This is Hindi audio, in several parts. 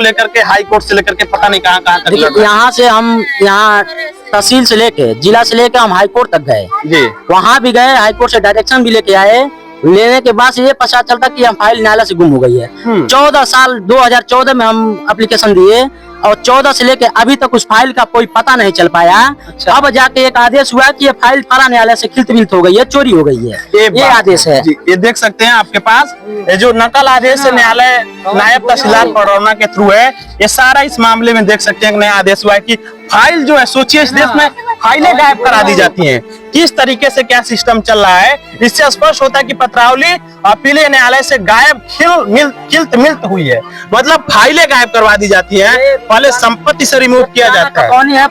लेकर के हाई कोर्ट से लेकर के पता नहीं कहाँ कहाँ तक लड़ रहे हैं। यहाँ से हम यहाँ तहसील से लेके जिला से लेके हम हाई कोर्ट तक गए जी, वहाँ भी गए, हाई कोर्ट से डायरेक्शन भी लेके आए। लेने के बाद ये पता चलता कि हम फाइल न्यायालय से गुम हो गई है। 14 साल 2014 में हम एप्लीकेशन दिए और 14 से लेके अभी तक उस फाइल का कोई पता नहीं चल पाया। अच्छा। अब जाके एक आदेश हुआ कि ये फाइल फला न्यायालय से खिलत बिलत हो गई है, चोरी हो गई है, ये आदेश है जी। ये देख सकते हैं आपके पास ये जो नकल आदेश है न्यायालय नायब तहसीलदार पडरौना के थ्रू है, ये सारा इस मामले में देख सकते हैं नया आदेश हुआ है कि फाइल जो है, सोचिए इस देश में फाइलें गायब करा दी जाती हैं, किस तरीके से क्या सिस्टम चल रहा है। इससे स्पष्ट होता है कि पत्रावली अपीलीय न्यायालय से गायब खिलत मिलत हुई है, मतलब फाइलें गायब करवा दी जाती हैं, पहले संपत्ति से रिमूव किया जाता है।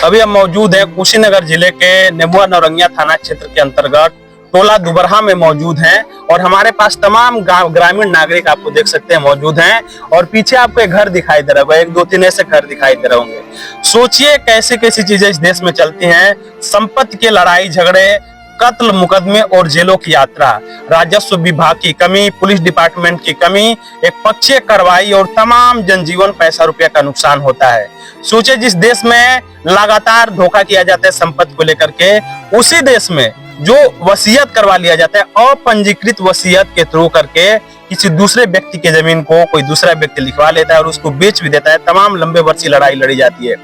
अभी हम मौजूद है कुशीनगर जिले के नेबुआ नौरंगिया थाना क्षेत्र के अंतर्गत टोला दुबरहा में मौजूद हैं और हमारे पास तमाम ग्रामीण नागरिक आपको देख सकते हैं मौजूद हैं और पीछे आपको एक घर दिखाई दे रहा होगा, 1-2-3 ऐसे घर दिखाई दे रहे होंगे। सोचिए कैसे कैसी चीजें इस देश में चलती हैं, संपत्ति के लड़ाई झगड़े, कत्ल मुकदमे और जेलों की यात्रा, राजस्व विभाग की कमी, पुलिस डिपार्टमेंट की कमी, एक पक्षीय कार्रवाई और तमाम जनजीवन पैसा रुपया का नुकसान होता है। सोचिए जिस देश में लगातार धोखा किया जाता है संपत्ति को लेकर के, उसी देश में जो वसीयत करवा लिया जाता है अपंजीकृत वसीयत के थ्रू करके किसी दूसरे व्यक्ति के जमीन को कोई दूसरा व्यक्ति लिखवा लेता है और उसको बेच भी देता है। तमाम लंबे वर्षीय लड़ाई लड़ी जाती है।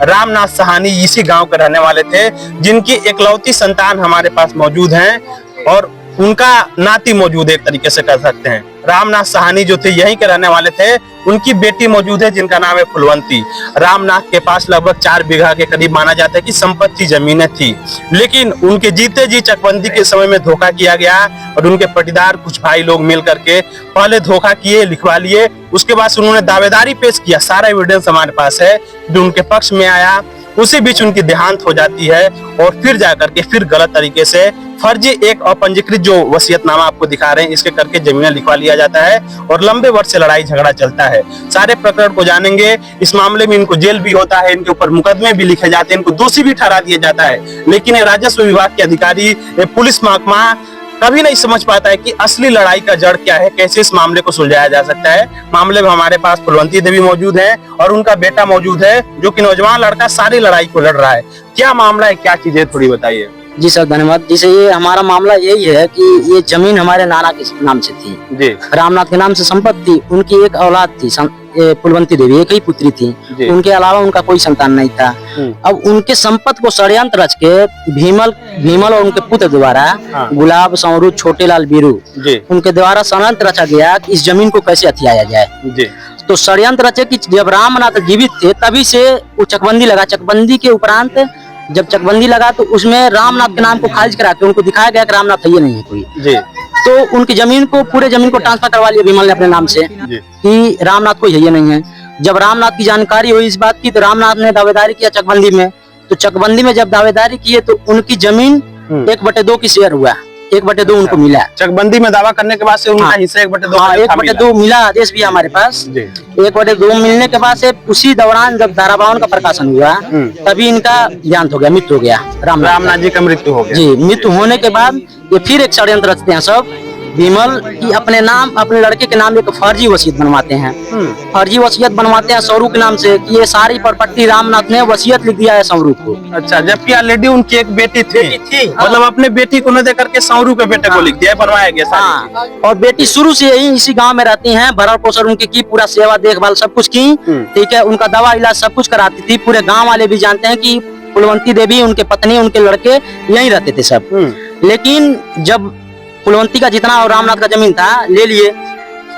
रामनाथ साहनी इसी गांव के रहने वाले थे जिनकी एकलौती संतान हमारे पास मौजूद हैं और उनका नाती मौजूद है, एक तरीके से कह सकते हैं। रामनाथ साहनी जो थे यहीं के रहने वाले थे, उनकी बेटी मौजूद है जिनका नाम है फुलवंती। रामनाथ के पास लगभग 4 बीघा के करीब माना जाता है कि संपत्ति जमीनें थी, लेकिन उनके जीते जी चकबंदी के समय में धोखा किया गया और उनके पटीदार कुछ भाई लोग मिल करके पहले धोखा किए, लिखवा लिए, उसके बाद उन्होंने दावेदारी पेश किया। सारा एविडेंस हमारे पास है जो उनके पक्ष में आया। उसी बीच उनकी देहांत हो जाती है और फिर जाकर के फिर गलत तरीके से फर्जी एक अपंजीकृत जो वसीयतनामा आपको दिखा रहे हैं इसके करके जमीनें लिखवा लिया जाता है और लंबे वर्ष से लड़ाई झगड़ा चलता है। सारे प्रकरण को जानेंगे। इस मामले में इनको जेल भी होता है, इनके ऊपर मुकदमे भी लिखे जाते हैं, इनको दोषी भी ठहरा दिया जाता है, लेकिन राजस्व विभाग के अधिकारी, पुलिस महकमा कभी नहीं समझ पाता है कि असली लड़ाई का जड़ क्या है, कैसे इस मामले को सुलझाया जा सकता है। मामले में हमारे पास फुलवंती देवी मौजूद है और उनका बेटा मौजूद है जो कि नौजवान लड़का सारी लड़ाई को लड़ रहा है। क्या मामला है, क्या चीजें, थोड़ी बताइए। जी सर, धन्यवाद। जैसे ये हमारा मामला यही है कि ये जमीन हमारे नाना के नाम से थी जी, रामनाथ के नाम से संपत्ति। उनकी एक औलाद थी फुलवंती देवी, एक ही पुत्री थी, उनके अलावा उनका कोई संतान नहीं था। अब उनके संपत्ति को षड्यंत्र रच के भीमल और उनके पुत्र द्वारा गुलाब, सौरू, छोटेलाल, बीरू, उनके द्वारा षड्यंत्र रचा गया कि इस जमीन को कैसे हथियाया जाए। तो षड्यंत्र रचे कि जब रामनाथ जीवित थे तभी से वो चकबंदी लगा। चकबंदी के उपरांत जब चकबंदी लगा तो उसमें रामनाथ के नाम को खारिज करा के उनको दिखाया गया कि रामनाथ ये नहीं है कोई जी। तो उनकी जमीन को, पूरे जमीन को ट्रांसफर करवा लिया विमल ने अपने नाम से कि रामनाथ कोई है ये नहीं है। जब रामनाथ की जानकारी हुई इस बात की तो रामनाथ ने दावेदारी किया चकबंदी में। तो चकबंदी में जब दावेदारी किए तो उनकी जमीन 1/2 की शेयर हुआ, 1/2 उनको मिला। चकबंदी में दावा करने के बाद से उनका हिस्सा 1/2 मिला। आदेश भी हमारे पास 1/2 मिलने के बाद से उसी दौरान जब धारा 52 का प्रकाशन हुआ तभी इनका देहांत हो गया, मृत्यु हो गया। रामनाथ जी का मृत्यु हो गया जी। मृत्यु होने के बाद ये फिर एक षड्यंत्र रचते हैं सब विमल की अपने नाम, अपने लड़के के नाम एक फर्जी वसीयत बनवाते हैं। फर्जी वसीयत बनवाते हैं सौरू के नाम से कि ये सारी प्रॉपर्टी रामनाथ ने वसीयत लिख दिया है सौरू को। अच्छा, जबकि ऑलरेडी उनकी एक बेटी थी, मतलब अपने बेटी को न दे करके सौरू के बेटे को लिख दिया, बनवाया गया। और बेटी शुरू से यही इसी गांव में रहती हैं, भरण पोषण उनकी की, पूरा सेवा देखभाल सब कुछ की, ठीक है। उनका दवा इलाज सब कुछ कराती थी। पूरे गाँव वाले भी जानते हैं कि फुलवंती देवी, उनके पत्नी, उनके लड़के यहीं रहते थे सब। लेकिन जब फुलवंती का जितना और रामनाथ का जमीन था ले लिए,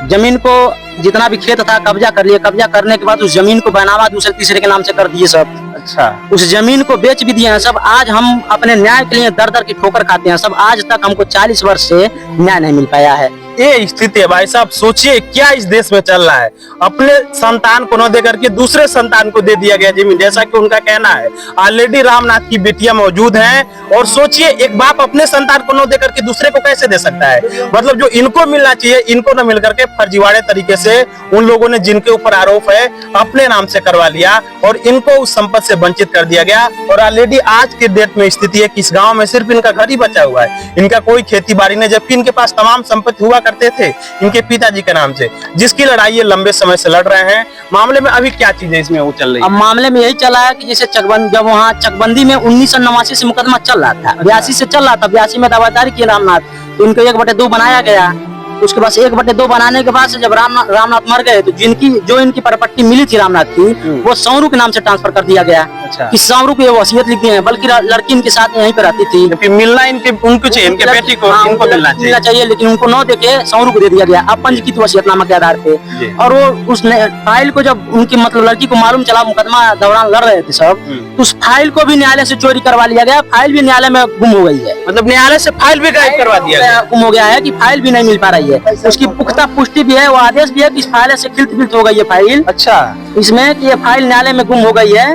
जमीन को जितना भी खेत था कब्जा कर लिए। कब्जा करने के बाद उस जमीन को बनावा दूसरे तीसरे के नाम से कर दिए सब। अच्छा, उस जमीन को बेच भी दिए हैं सब। आज हम अपने न्याय के लिए दर दर की ठोकर खाते हैं सब। आज तक हमको 40 वर्ष से न्याय नहीं मिल पाया है। ये स्थिति है भाई साहब। सोचिए क्या इस देश में चल रहा है। अपने संतान को न देकर के दूसरे संतान को दे दिया गया जमीन, जैसा कि उनका कहना है। ऑलरेडी रामनाथ की बेटियां मौजूद हैं और सोचिए एक बाप अपने संतान को न देकर के दूसरे को कैसे दे सकता है। मतलब जो इनको मिलना चाहिए इनको न मिल करके फर्जीवाड़े तरीके से उन लोगों ने जिनके ऊपर आरोप है अपने नाम से करवा लिया और इनको उस संपत्ति से वंचित कर दिया गया। और ऑलरेडी आज के डेट में स्थिति है कि इस गाँव में सिर्फ इनका घर ही बचा हुआ है, इनका कोई खेती बाड़ी नहीं, जबकि इनके पास तमाम संपत्ति हुआ करते थे इनके पिताजी के नाम से, जिसकी लड़ाई ये लंबे समय से लड़ रहे हैं। मामले में अभी क्या चीजें इसमें वो चल रही अब मामले में यही चला है कि जैसे जब वहाँ चकबंदी में 1989 से मुकदमा चल रहा था, 82 से चल रहा था, 82 में दावेदारी किए रामनाथ, तो इनको 1/2 बनाया गया। उसके बाद 1/2 बनाने के बाद से जब रामनाथ मर गए तो जो इनकी प्रॉपर्टी मिली थी रामनाथ की, वो सौरू के नाम से ट्रांसफर कर दिया गया। अच्छा। कि सौरू की वसीयत लिख दी है, बल्कि लड़की इनके साथ यहीं पे रहती थी। फिर मिलना उनको चाहिए, इनके बेटी को इनको मिलना चाहिए, लेकिन उनको न देके सौरू को दे दिया गया अब पंजीकृत वसीयतनामा के आधार पे। और वो उस फाइल को जब उनकी मतलब लड़की को मालूम चला, मुकदमा दौरान लड़ रहे थे सब, तो उस फाइल को भी न्यायालय से चोरी करवा लिया गया। फाइल भी न्यायालय में गुम हो गई है, मतलब न्यायालय से फाइल भी गायब करवा दिया गया, गुम हो गया है कि फाइल भी नहीं मिल पा रही है। उसकी पुख्ता पुष्टि भी है, वो आदेश भी है कि इस फाइल से खिलत हो गई है फाइल। अच्छा, इसमें कि ये फाइल न्यायालय में गुम हो गई है।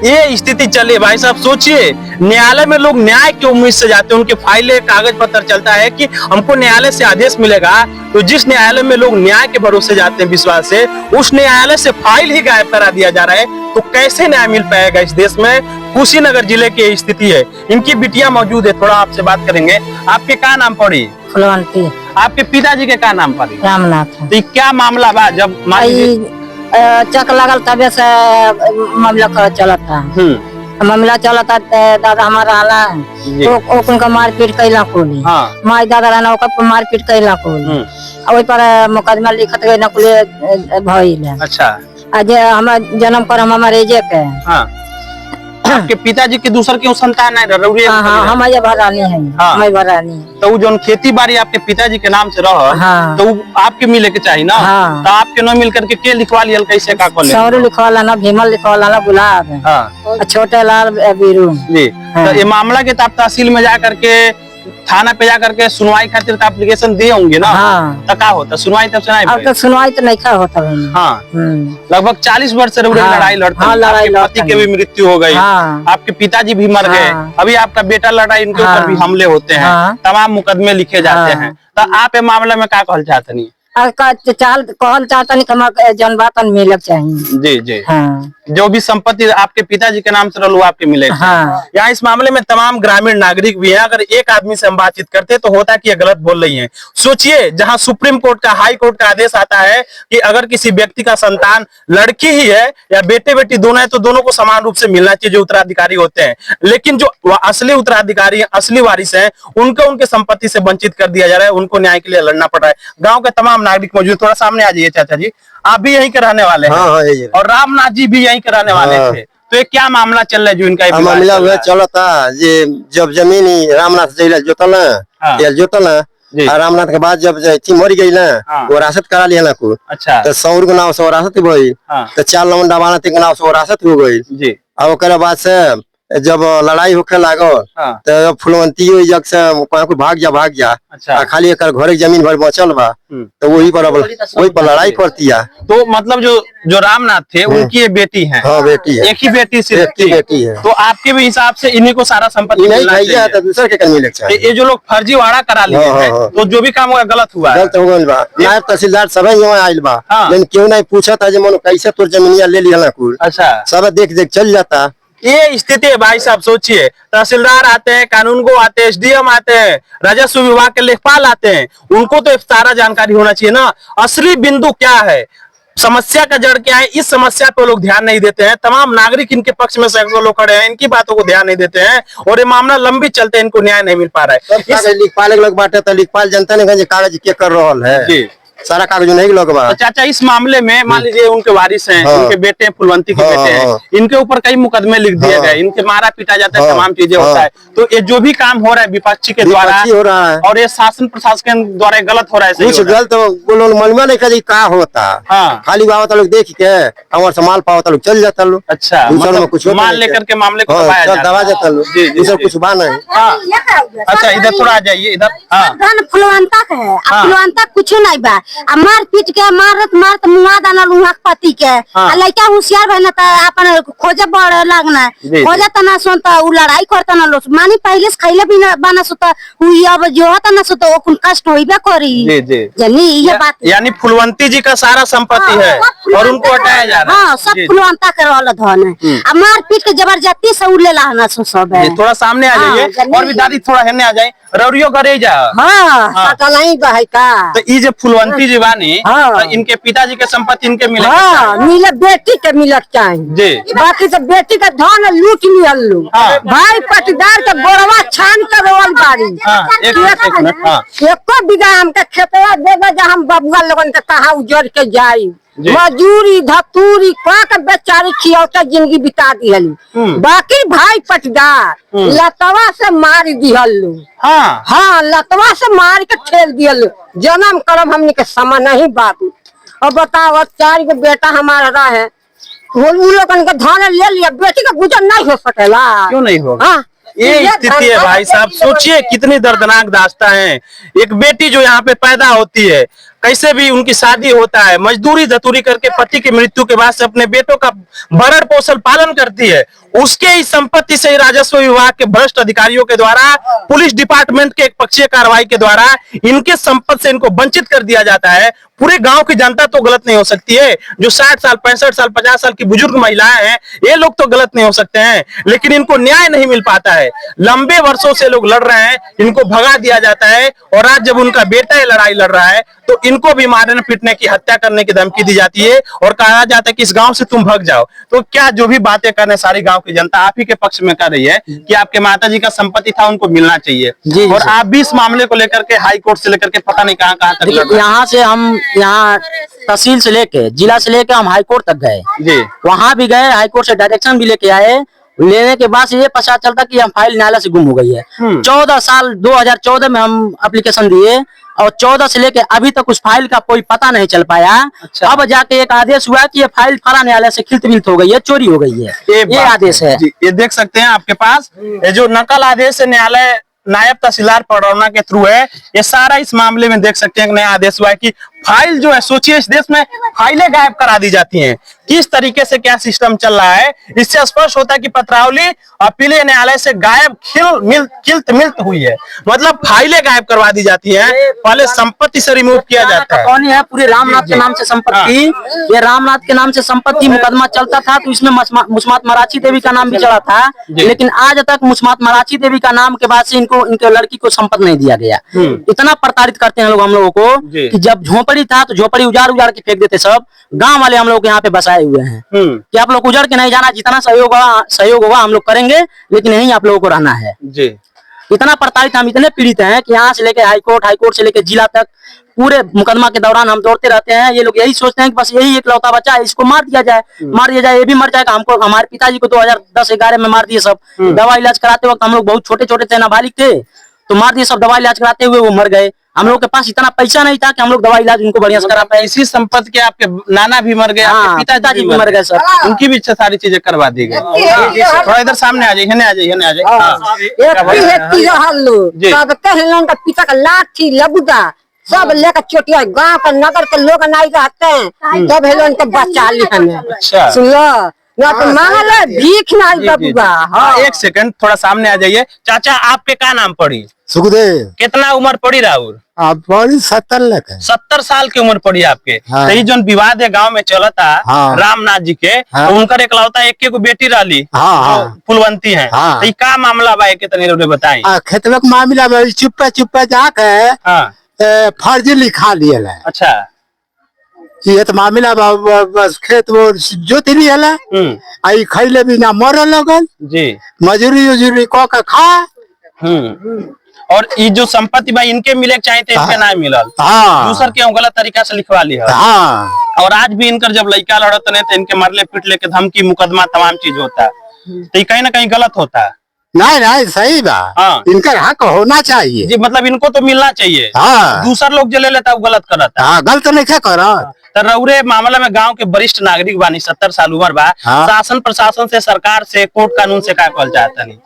ये स्थिति चली है भाई साहब। सोचिए, न्यायालय में लोग न्याय की उम्मीद से जाते हैं, उनके फाइलें कागज पत्र चलता है कि हमको न्यायालय से आदेश मिलेगा, तो जिस न्यायालय में लोग न्याय के भरोसे जाते हैं विश्वास से, उस न्यायालय से फाइल ही गायब करा दिया जा रहा है, तो कैसे न्याय मिल पाएगा इस देश में। कुशीनगर जिले की स्थिति है। इनकी बिटिया मौजूद है, थोड़ा आपसे बात करेंगे। आपके क्या नाम पड़ी? फुलवंती। आपके पिताजी के क्या नाम पड़ी? रामनाथ। तो क्या मामला बा? जब चक लगल तबे से मामला चला था, मामला चला था। दादा हमारा आला तो उनका मारपीट कैला कोली, माई दादा रहना ओकर मारपीट कैला कोली, वही पर मुकदमा लिखत गए नकुले भइल। अच्छा, आज हम जन्म कर हमारे जे के। आपके पिताजी के दूसर क्यों संतान है? हम ये भरानी है, मैं भरानी। तो जो खेती बाड़ी आपके पिताजी के नाम से रहा, तो आपके मिले के चाहिए ना। तो आपके न मिल करके के लिखवा लिया? कैसे का खोले? सौरू लिखवाला ना, भीमल लिखवाला ना, गुलाब, छोटे लाल बीरू जी। तो ये मामला के तहसील में जा करके, थाना पे जा करके सुनवाई खातिर तो एप्लीकेशन दिए होंगे ना। तो क्या होता सुनवाई? तब से नहीं, अब तो सुनवाई तो नहीं होता। लगभग 40 वर्ष से लड़ाई लड़ते हैं। पति के भी मृत्यु हो गई, आपके पिताजी भी मर गए, अभी आपका बेटा लड़ा, इनके ऊपर भी हमले होते हैं, तमाम मुकदमे लिखे जाते हैं। तो आप ये मामले में क्या कहना चाहते नहीं? कहल चाहता नहीं, जनबातन मिले चाहिए। जी जी। जो भी संपत्ति आपके पिताजी के नाम से रहा, आपके मिले। यहाँ इस मामले में तमाम ग्रामीण नागरिक भी हैं। अगर एक आदमी से हम बातचीत करते तो होता है कि ये गलत बोल रही हैं। सोचिए, जहाँ सुप्रीम कोर्ट का, हाई कोर्ट का आदेश आता है कि अगर किसी व्यक्ति का संतान लड़की ही है या बेटे बेटी दोनों है, तो दोनों को समान रूप से मिलना चाहिए जो उत्तराधिकारी होते हैं। लेकिन जो असली उत्तराधिकारी, असली वारिस है, उनको उनके संपत्ति से वंचित कर दिया जा रहा है। उनको न्याय के लिए लड़ना पड़ रहा है। गाँव के तमाम नागरिक मौजूद, थोड़ा सामने आ जाइए चाचा जी, आप भी यहीं के रहने वाले हैं और रामनाथ जी भी यहीं के रहने वाले थे। तो ये क्या मामला चल रहा है जो इनका मामला हुआ चला था? ये जब जमीन रामनाथ जोतल रामनाथ के बाद जब मर गई ना, वरासत करा लिया ना को। अच्छा। तो सौर के नाम से वरासत हुई, तो 4 लवंडा बाना के नाम से वरासत हो गई जी। और बाद से जब लड़ाई होके लागो, तो फुलवंती जग से भाग जा। अच्छा। खाली एक घर जमीन भर बचल बा, तो वही पर लड़ाई करती है। तो मतलब जो रामनाथ थे उनकी ये बेटी है? हाँ, बेटी है, एक ही बेटी सिर्फ बेटी है। तो आपके भी हिसाब से इन्हीं को सारा संपत्ति नहीं चाहिए, तो दूसरे के मिले चाहिए। ये जो लोग फर्जीवाड़ा करा लिए हैं, तो जो भी काम हुआ गलत हुआ, गलत हो गई बा। नायब तहसीलदार सब यहाँ आयल बा, लेकिन क्यों नहीं पूछा था जो मनो कैसे तोर जमीनिया ले लिया कुल। अच्छा। सब देख चल जाता। ये स्थिति है भाई साहब। सोचिए, तहसीलदार आते हैं, कानून को आते हैं, एसडीएम आते हैं, राजस्व विभाग के लेखपाल आते हैं, उनको तो सारा जानकारी होना चाहिए ना। असली बिंदु क्या है, समस्या का जड़ क्या है, इस समस्या पे लोग ध्यान नहीं देते हैं। तमाम नागरिक इनके पक्ष में सैकड़ों लोग खड़े हैं, इनकी बातों को ध्यान नहीं देते हैं और ये मामला लंबी चलते, इनको न्याय नहीं मिल पा रहा है। लिखपाल लोग बांटे तो लिखपाल जनता ने कागज के कर रहा है, सारा कागज नहीं लोग। तो चाचा, इस मामले में मान लीजिए उनके वारिस हैं, उनके बेटे फुलवंती के बेटे हैं, इनके ऊपर कई मुकदमे लिख दिए गए, इनके मारा पीटा जाता है, तमाम चीजें होता है। तो ये जो भी काम हो रहा है विपक्षी के द्वारा हो रहा है और ये शासन प्रशासन के द्वारा गलत हो रहा है। कुछ गलत मालूम नहीं करी का होता। खाली बाबा लोग देख के हमारे संभाल पाओ लोग चल जाता लोग। अच्छा, कुछ मान लेकर के मामले को दबा जाता लोग, कुछ बात नहीं। अच्छा, इधर थोड़ा आ जाइए, इधर। फुलवंता है, फुलवंता कुछ नहीं बा, मार पीट के मारत मुआ दाना लुहा पति के। लड़का होशियार भइल त अपन खोजे बड़ लागना, खोजे तना सुन त उ लड़ाई करता ना लोग मानी पहले से खइले भी ना बना सुत उ अब जो होता ना सुत ओकुन कष्ट होइबे करी। जनी ये बात, यानी फुलवंती जी का सारा संपत्ति है और उनको हटाया जा रहा है। हां, सब फुलवंता के रहल धन है। अब मार पीट के जबरदस्ती से उ ले लाना सब है। थोड़ा सामने आ जाइए और भी दादी थोड़ा हेने आ जाए। रौरियो करे जा। हाँ सकलाई बहै का। तो ये जो फुलवंती जी बानी, हाँ। तो इनके पिताजी के संपत्ति इनके मिले। हाँ मिले बेटी के मिलक चाहिए जी। बाकी तो बेटी का धन लूट लियल लो। हाँ। भाई पटीदार के गोरवा छान कर रोल बाड़ी। हाँ, एक मिनट, हाँ। एको बिघा हमके खेतवा देगा जहाँ हम बबुआ लोगन के कहा उजड़ के जाई। जी। मजूरी धतूरी का के बेचारी खियौता जिंदगी बिता दिहली। बाकी भाई पटीदार लतवा से मार दिहल लो। हाँ हाँ लतवा से मार के ठेल दियल लो। जन्म करम हमने के समय नहीं बाबू। अब बताओ 4 गो बेटा हमारा रहे वो लोगन के धन ले लिया बेटी का गुजर नहीं हो सकेला। क्यों नहीं होगा? हाँ ये स्थिति है भाई साहब, सोचिए कितनी दर्दनाक दास्तां है। एक बेटी जो यहाँ पे पैदा होती है, कैसे भी उनकी शादी होता है, मजदूरी धतूरी करके पति की मृत्यु के बाद से अपने बेटों का भरण पोषण पालन करती है, उसके ही संपत्ति से राजस्व विभाग के भ्रष्ट अधिकारियों के द्वारा, पुलिस डिपार्टमेंट के एक पक्षीय कार्रवाई के द्वारा इनके संपत्ति से इनको वंचित कर दिया जाता है। पूरे गांव की जनता तो गलत नहीं हो सकती है, जो 60 साल 65 साल 50 साल की बुजुर्ग महिलाएं हैं, ये लोग तो गलत नहीं हो सकते हैं, लेकिन इनको न्याय नहीं मिल पाता है। लंबे वर्षों से लोग लड़ रहे हैं, इनको भगा दिया जाता है, और आज जब उनका बेटा ये लड़ाई लड़ रहा है तो इनको भी मारने पीटने की, हत्या करने की धमकी दी जाती है और कहा जाता है कि इस गांव से तुम भाग जाओ। तो क्या जो भी बातें करने सारी गांव की जनता आप ही के पक्ष में कर रही है कि आपके माताजी का संपत्ति था उनको मिलना चाहिए, जी, और जी। आप भी इस मामले को लेकर के हाई कोर्ट से लेकर के पता नहीं कहां कहां तक लड़ रहे हैं। यहाँ से हम यहाँ तहसील से लेके जिला से लेके हम हाई कोर्ट तक गए जी। वहाँ भी गए, हाई कोर्ट से डायरेक्शन भी लेके आए। लेने के बाद से ये पता चलता कि हम फाइल न्यायालय से गुम हो गई है। 14 साल 2014 में हम एप्लीकेशन दिए और 14 से लेके अभी तक उस फाइल का कोई पता नहीं चल पाया। अच्छा। अब जाके एक आदेश हुआ कि ये फाइल फला न्यायालय से खिल्त मिल्त हो गई है, चोरी हो गई है, ये आदेश है। जी, ये देख सकते हैं आपके पास ये जो नकल आदेश है न्यायालय नायब तहसीलदार पडरौना के थ्रू है, ये सारा इस मामले में देख सकते हैं नया आदेश हुआ है कि फाइल जो है, सोचिए इस देश में फाइलें गायब करा दी जाती हैं, किस तरीके से क्या सिस्टम चल रहा है। इससे स्पष्ट होता है कि पत्रावली अपीलीय न्यायालय से गायब खिल्त मिल्त हुई है, मतलब फाइलें गायब करवा दी जाती हैं, पहले संपत्ति से रिमूव किया जाता है। कौन है पूरे रामनाथ के नाम से संपत्ति, ये रामनाथ के नाम से संपत्ति मुकदमा चलता था, तो इसमें मुस्मात मराठी देवी का नाम भी चला था, लेकिन आज तक मुस्मात मराठी देवी का नाम के बाद से इनके लड़की को संपत्ति नहीं दिया गया। इतना प्रताड़ित करते हैं लोग हम लोगों को कि जब झोपड़ी था तो झोपड़ी उजाड़ के फेंक देते सब। गांव वाले हम लोग यहाँ पे बसाए हुए हैं कि आप लोग उजड़ के नहीं जाना, जितना सहयोग होगा हम लोग करेंगे, लेकिन यहीं आप लोगों को रहना है। जी। इतना प्रताड़ित, हम इतने पीड़ित हैं कि यहाँ से लेके हाई कोर्ट से लेके जिला तक पूरे मुकदमा के दौरान हम दौड़ते रहते हैं। ये लोग यही सोचते हैं कि बस यही एक लौता बच्चा है, इसको मार दिया जाए, ये भी मर जाएगा। हमको, हमारे पिताजी को 2010-11 में मार दिए सब। दवा इलाज कराते वक्त हम लोग बहुत छोटे छोटे थे, नाबालिग थे, तो मार दिए सब। दवा इलाज कराते हुए वो मर गए। हम लोग के पास इतना पैसा नहीं था कि हम लोग दवा इलाज उनको बढ़िया से करा पाए। इसी संपत्ति के आपके नाना भी मर गए, हाँ, आपके पिताजी भी मर गए सर। उनकी भी सारी चीजें करवा दी गई। थोड़ा इधर सामने आ जाइए। पिता का लाठी लबुदा सब लेकर चोटिया गाँव के नगर के लोग नहीं रहते हैं, तब हेलन के बचा ली हमें। अच्छा। सुन लो ना तो मांगल भीख नहीं बबुआ। हाँ। एक सेकंड थोड़ा सामने आ जाइए। चाचा आपके क्या नाम पड़ी? सुखदेव। कितना उम्र पड़ी राहुल? आप 70 साल की उम्र पड़ी आपके। हाँ। तो ये जो विवाद है गांव में चला था, हाँ। रामनाथ जी के, हाँ। तो उनका एकलौता एक को बेटी रही, हाँ। फुलवंती है। हाँ। तो ये का मामला बा कितने बताई? खेतवे का मामला चुप्पे जाके हाँ। फर्जी लिखा लिया। अच्छा। ये तो मामला बस खेत वो जोत लिया, आई खैले बिना मर लगल जी, मजूरी उजूरी क के खा। और ये जो संपत्ति भाई इनके मिले चाहिए थे, इनके ना मिलल। हाँ। दूसर के गलत तरीका से लिखवा लिया। हाँ। और आज भी इनकर जब लड़का लड़त नहीं तो इनके मरले पिटले के धमकी मुकदमा तमाम चीज होता है, तो ये कहीं ना कहीं गलत होता है। नहीं सही बा। हाँ। इनका हक होना चाहिए जी, मतलब इनको तो मिलना चाहिए। हाँ। दूसर लोग जो ले लेता वो गलत करता है। हाँ, गलत नहीं क्या करा। तो रउरे मामला में गांव के वरिष्ठ नागरिक बानी, 70 साल उम्र बा। हाँ। शासन प्रशासन से, सरकार से, कोर्ट कानून से का कहल चाहता नहीं?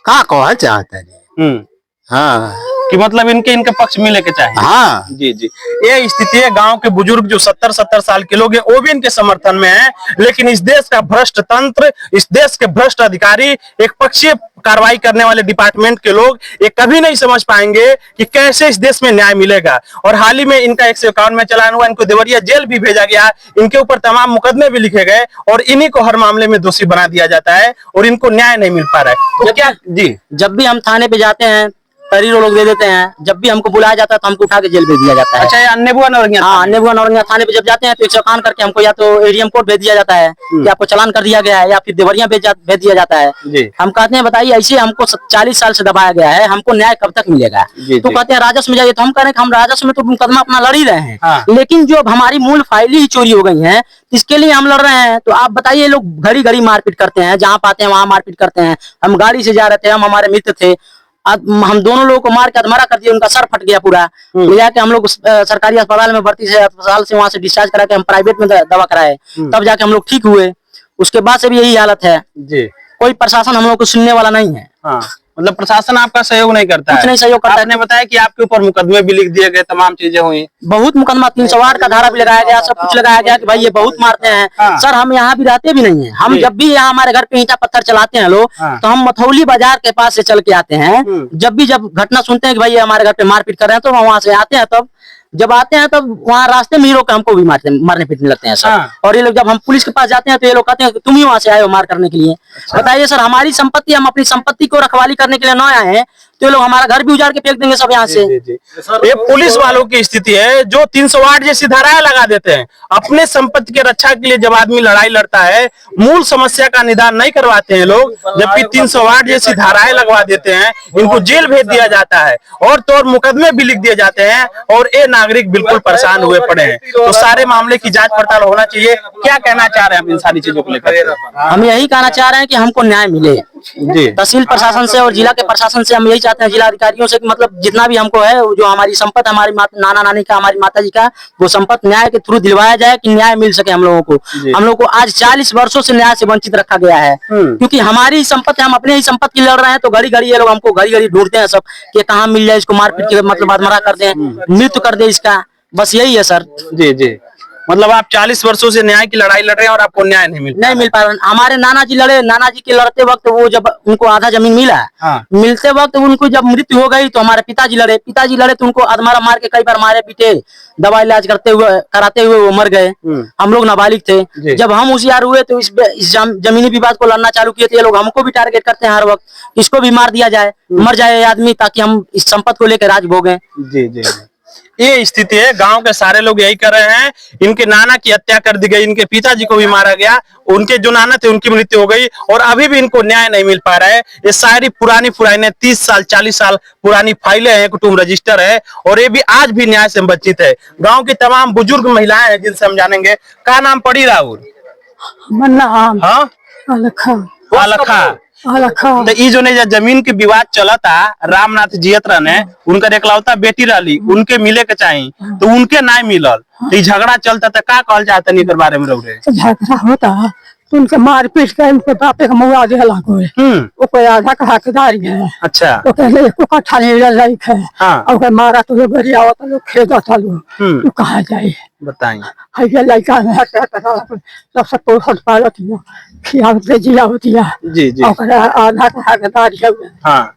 का कहल चाहता नहीं। हाँ। कि मतलब इनके पक्ष मिले के चाहिए। हाँ। जी जी, ये स्थिति है। गांव के बुजुर्ग जो 70 साल के लोग हैं वो भी इनके समर्थन में हैं, लेकिन इस देश का भ्रष्ट तंत्र, इस देश के भ्रष्ट अधिकारी, एक पक्षीय कार्रवाई करने वाले डिपार्टमेंट के लोग ये कभी नहीं समझ पाएंगे कि कैसे इस देश में न्याय मिलेगा। और हाल ही में इनका 151 में चलान हुआ, इनको देवरिया जेल भी भेजा गया, इनके ऊपर तमाम मुकदमे भी लिखे गए और इन्हीं को हर मामले में दोषी बना दिया जाता है और इनको न्याय नहीं मिल पा रहा है। तो क्या जी, जब भी हम थाने पे जाते हैं तहरीर वो लोग दे देते हैं। जब भी हमको बुलाया जाता है तो हमको उठा के जेल भेज दिया जाता है। अच्छा, ये अन्नेबुआ नौरंगिया? हाँ, अन्नेबुआ नौरंगिया थाने पे जब जाते हैं तो 151 करके हमको या तो एडीएम कोर्ट भेज दिया जाता है या आपको चालान कर दिया गया है या फिर देवरिया भेज दिया जाता है। हम कहते हैं बताइए ऐसे हमको 40 साल से दबाया गया है, हमको न्याय कब तक मिलेगा? तो कहते हैं राजस्व में जाइए, तो हम कह रहे हैं कि हम राजस्व में तो मुकदमा अपना लड़ ही रहे हैं, लेकिन जो अब हमारी मूल फाइल ही चोरी हो गई है इसके लिए हम लड़ रहे हैं। तो आप बताइए, लोग घड़ी घड़ी मारपीट करते हैं, जहाँ पाते हैं वहां मारपीट करते हैं। हम गाड़ी से जा रहे थे, हम हमारे मित्र थे, हम दोनों लोगों को मार के अधमरा कर दिया, उनका सर फट गया पूरा। ले जाके हम लोग सरकारी अस्पताल में भर्ती से, अस्पताल से वहां से डिस्चार्ज करा के हम प्राइवेट में दवा कराए, तब जाके हम लोग ठीक हुए। उसके बाद से भी यही हालत है जी। कोई प्रशासन हम लोग को सुनने वाला नहीं है। मतलब प्रशासन आपका सहयोग नहीं करता है? कुछ नहीं सहयोग करता है। आपने बताया कि आपके ऊपर मुकदमे भी लिख दिए गए, तमाम चीजें हुई, बहुत मुकदमा 308 का धारा भी लगाया गया, सब कुछ लगाया गया कि भाई ये बहुत मारते हैं। सर हम यहाँ भी रहते भी नहीं है, हम जब भी यहाँ हमारे घर पे ईंटा पत्थर चलाते हैं लोग, तो हम मथौली बाजार के पास से चल के आते हैं। जब घटना सुनते हैं कि भाई ये हमारे घर पे मारपीट कर रहे हैं, तो वहां से आते हैं। तब जब आते हैं तब वहाँ रास्ते में ही रोक हमको भी मारने पीटने लगते हैं सर। और ये लोग जब हम पुलिस के पास जाते हैं तो ये लोग कहते हैं कि तुम ही वहां से आए हो मार करने के लिए। बताइए सर, हमारी संपत्ति, हम अपनी संपत्ति को रखवाली करने के लिए न आए हैं तो ये लोग हमारा घर भी उजाड़ के फेंक देंगे सब यहाँ से। ये पुलिस वालों की स्थिति है जो 308 जैसी धाराएं लगा देते हैं अपने संपत्ति के रक्षा के लिए। जब आदमी लड़ाई लड़ता है, मूल समस्या का निदान नहीं करवाते हैं लोग, जबकि 308 जैसी धाराएं लगवा देते हैं, इनको जेल भेज दिया जाता है और तो और मुकदमे भी लिख दिए जाते हैं, और ये नागरिक बिल्कुल परेशान हुए पड़े हैं। तो सारे मामले की जांच पड़ताल होना चाहिए। क्या कहना चाह रहे हैं आप इन सारी चीजों को लेकर? हम यही कहना चाह रहे हैं कि हमको न्याय मिले जी। तहसील प्रशासन से और जिला के प्रशासन से हम यही चाहते हैं, जिला अधिकारियों से, कि मतलब जितना भी हमको है, जो हमारी संपत्ति, हमारी नाना नानी का, हमारी माता जी का, वो संपत्ति न्याय के थ्रू दिलवाया जाए कि न्याय मिल सके हम लोगों को। हम लोगों को आज 40 वर्षों से न्याय से वंचित रखा गया है, क्योंकि हमारी संपत्ति, हम अपने ही संपत्ति लड़ रहे हैं। तो घड़ी घड़ी ये लोग हमको घड़ी घड़ी ढूंढते हैं सब कि कहाँ मिल जाए, इसको मारपीट के मतलब अधमरा कर दे, मृत्यु कर दे इसका, बस यही है सर। जी जी, मतलब आप 40 वर्षों से न्याय की लड़ाई लड़ रहे हैं और आपको न्याय नहीं मिल पा रहा। हमारे नाना जी लड़े, नाना जी के लड़ते वक्त वो जब उनको आधा जमीन मिला, मिलते वक्त उनको जब मृत्यु हो गई तो हमारे पिताजी लड़े तो उनको अधमरा मार के कई बार मारे पीटे, दवा इलाज कराते हुए वो मर गए। हम लोग नाबालिग थे। जब हम होशियार हुए तो इस जमीनी विवाद को लड़ना चालू किए थे। ये लोग हमको भी टारगेट करते हैं हर वक्त, इसको भी मार दिया जाए, मर जाए आदमी, ताकि हम इस संपत्ति को लेकर राज भोगें। जी जी, ये स्थिति है। गांव के सारे लोग यही कर रहे हैं। इनके नाना की हत्या कर दी गई, इनके पिताजी को भी मारा गया, उनके जो नाना थे उनकी मृत्यु हो गई, और अभी भी इनको न्याय नहीं मिल पा रहा है। ये सारी पुरानी फाइलें, 30 साल 40 साल पुरानी फाइलें हैं, कुटुंब रजिस्टर है, और ये भी आज भी न्याय से वंचित है। गांव की तमाम बुजुर्ग महिलाएं हैं जिनसे हम जानेंगे। क्या नाम पड़ी राहुल? तो ई जो ने जमीन के विवाद चला था, रामनाथ जियतरा ने उनका एकलौता बेटी रही, उनके मिले के चाहिए, तो उनके नहीं मिलल, तो झगड़ा चलता था। क्या कहल चाहते हैं बारे में? झगड़ा होता तो उनके मारपीट के उनके बापे का मुआ दिला कोई आधा का हकदारी है। अच्छा, तो कहले एको कट्ठा नहीं लाइक है। और मारा तो गरिया होता लोग खेदा था लोग, तू कहाँ जाए बताइए। है लड़का में सब सब पोषण पालत खियावते जियावतिया जी जी, आधा का हकदारी है। हाँ,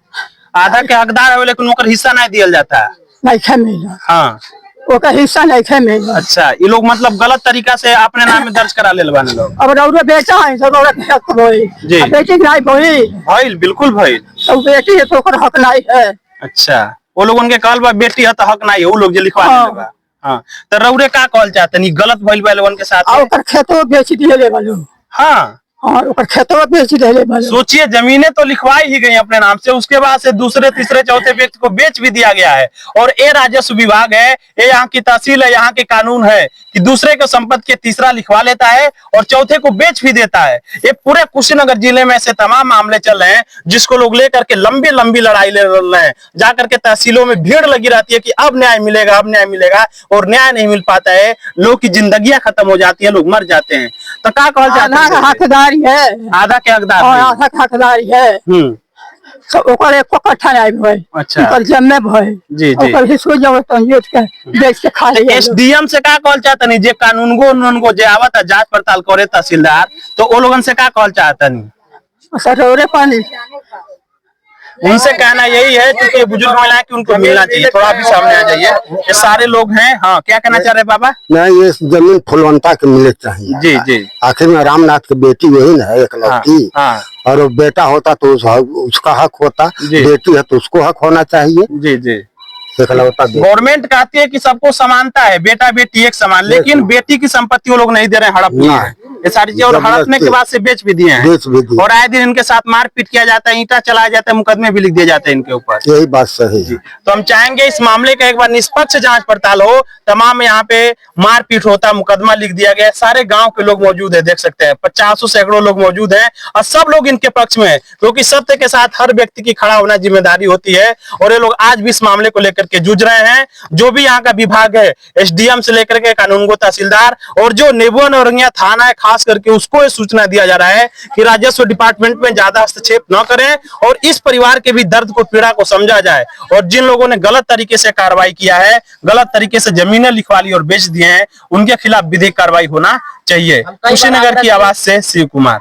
आधा के हकदार है, लेकिन ओकर हिस्सा नहीं दिया जाता, नहीं मिला। हाँ, ओका हिस्सा नहीं मिला। अच्छा, ये लोग मतलब गलत तरीका से अपने नाम में दर्ज करा ले लोग। अब रौरे बेटा है तो रौरे जी, बेटी नहीं भइल बिल्कुल भइल, तो बेटी है तो ओकर हक नहीं है। अच्छा, वो लोग उनके कहल बा बेटी है तो हक नहीं है, वो लोग जो लिखवा देले बा। हाँ, तो रौरे का कहल चाहते नहीं? गलत भइल बा लोगन के साथ। ओकर खेतो बेच दिए वालो। हाँ, और खेतों बेच रहे। सोचिए, जमीनें तो लिखवाई ही गई अपने नाम से, उसके बाद से दूसरे तीसरे चौथे व्यक्ति को बेच भी दिया गया है। और ये राजस्व विभाग है, ये यहाँ की तहसील है, यहाँ के कानून है कि दूसरे के संपत्ति के तीसरा लिखवा लेता है और चौथे को बेच भी देता है। ये पूरे कुशीनगर जिले में ऐसे तमाम मामले चल रहे हैं जिसको लोग लेकर के लंबी लंबी लड़ाई ले रहे हैं। जाकर के तहसीलों में भीड़ लगी रहती है कि अब न्याय मिलेगा, अब न्याय मिलेगा, और न्याय नहीं मिल पाता है। लोग की जिंदगियां खत्म हो जाती है, लोग मर जाते हैं। तो क्या कहल जाता है? हकदारी है, आधा के हकदार, आधा हकदारी है। सब ओकर एक कट्ठा नहीं भाई। अच्छा, ओकर जम्मे भाई। जी जी, ओकर हिस्सो जब बेच के खा ले। एसडीएम से का कहल चाहता नहीं? जे कानून को जे आवत है जांच पड़ताल करे तहसीलदार, तो वो लोगन से का कहल चाहता नहीं? सर पानी उनसे कहना यही है, क्योंकि बुजुर्ग महिलाएं कि उनको मिलना चाहिए। थोड़ा भी सामने आ जाइए, ये सारे लोग हैं। हाँ, क्या कहना चाह रहे बाबा? नहीं, ये जमीन फुलवंता के मिले चाहिए। जी जी, आखिर में रामनाथ की बेटी वही ना है, एकलौती। और वो बेटा होता तो उसका हक होता, बेटी है तो उसको हक होना चाहिए। जी जी। गवर्नमेंट कहती है कि सबको समानता है, बेटा बेटी एक समान, लेकिन बेटी की संपत्ति वो लोग नहीं दे रहे हैं, हड़प दिए हैं ये सारी चीजें, और हड़पने के बाद से बेच भी दिए हैं, और आए दिन इनके साथ मारपीट किया जाता है, ईंटा चलाया जाता है, मुकदमे भी लिख दिए जाते हैं इनके ऊपर। यही बात सही है। तो हम चाहेंगे इस मामले का एक बार निष्पक्ष जांच पड़ताल हो। तमाम यहाँ पे मारपीट होता, मुकदमा लिख दिया गया, सारे गांव के लोग मौजूद है, देख सकते हैं 50 सैकड़ों लोग मौजूद हैं, और सब लोग इनके पक्ष में है, क्योंकि सत्य के साथ हर व्यक्ति की खड़ा होना जिम्मेदारी होती है, और ये लोग आज भी इस मामले को लेकर के जूझ रहे हैं। जो भी यहाँ का विभाग है, एसडीएम से लेकर के कानूनगो तहसीलदार, और जो नेबुआ नौरंगिया थाना है खास करके, उसको सूचना दिया जा रहा है कि राजस्व डिपार्टमेंट में ज्यादा हस्तक्षेप न करें, और इस परिवार के भी दर्द को, पीड़ा को समझा जाए, और जिन लोगों ने गलत तरीके से कार्रवाई किया है, गलत तरीके से जमीनें लिखवा ली और बेच दिए हैं, उनके खिलाफ विधिक कार्रवाई होना चाहिए। कुशीनगर की आवाज से शिव कुमार।